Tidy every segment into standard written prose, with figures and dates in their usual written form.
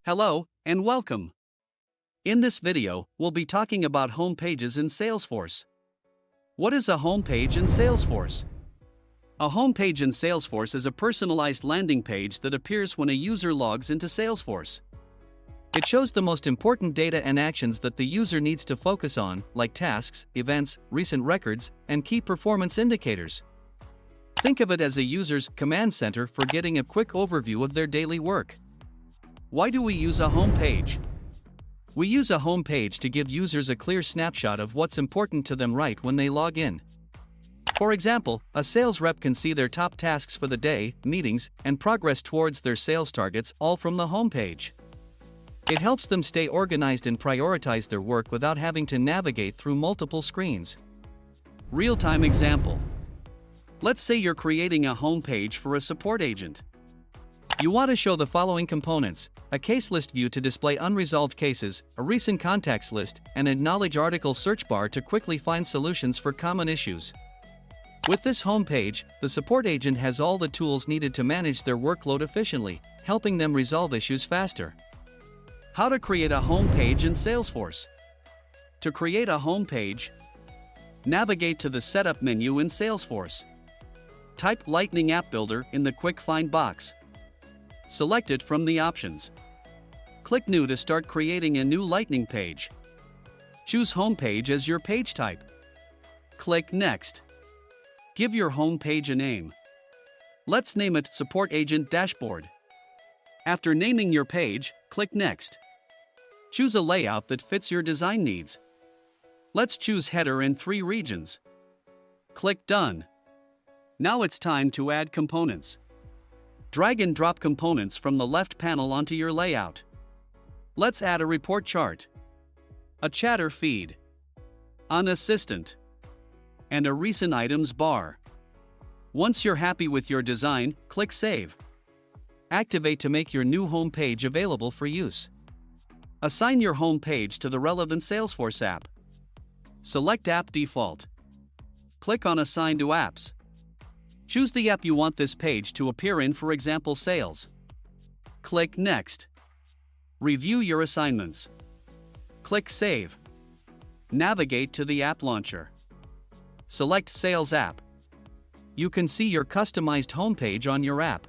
Hello, and welcome. In this video, we'll be talking about home pages in Salesforce. What is a home page in Salesforce? A home page in Salesforce is a personalized landing page that appears when a user logs into Salesforce. It shows the most important data and actions that the user needs to focus on, like tasks, events, recent records, and key performance indicators. Think of it as a user's command center for getting a quick overview of their daily work. Why do we use a home page? We use a home page to give users a clear snapshot of what's important to them right when they log in. For example, a sales rep can see their top tasks for the day, meetings, and progress towards their sales targets all from the home page. It helps them stay organized and prioritize their work without having to navigate through multiple screens. Real-time example. Let's say you're creating a home page for a support agent. You want to show the following components: a case list view to display unresolved cases, a recent contacts list, and a knowledge article search bar to quickly find solutions for common issues. With this home page, the support agent has all the tools needed to manage their workload efficiently, helping them resolve issues faster. How to create a home page in Salesforce. To create a home page, navigate to the Setup menu in Salesforce. Type Lightning App Builder in the Quick Find box. Select it from the options. Click New to start creating a new Lightning page. Choose Home Page as your page type. Click Next. Give your home page a name. Let's name it Support Agent Dashboard. After naming your page, click Next. Choose a layout that fits your design needs. Let's choose Header in 3 regions. Click Done. Now it's time to add components. Drag and drop components from the left panel onto your layout. Let's add a report chart, a chatter feed, an assistant, and a recent items bar. Once you're happy with your design, click Save. Activate to make your new home page available for use. Assign your home page to the relevant Salesforce app. Select App Default. Click on Assign to Apps. Choose the app you want this page to appear in, for example, Sales. Click Next. Review your assignments. Click Save. Navigate to the app launcher. Select Sales app. You can see your customized homepage on your app.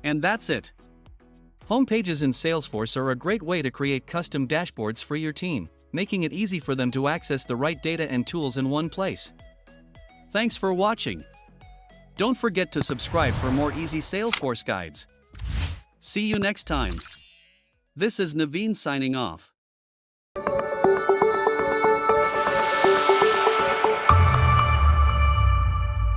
And that's it. Home pages in Salesforce are a great way to create custom dashboards for your team, making it easy for them to access the right data and tools in one place. Thanks for watching. Don't forget to subscribe for more easy Salesforce guides. See you next time. This is Naveen signing off.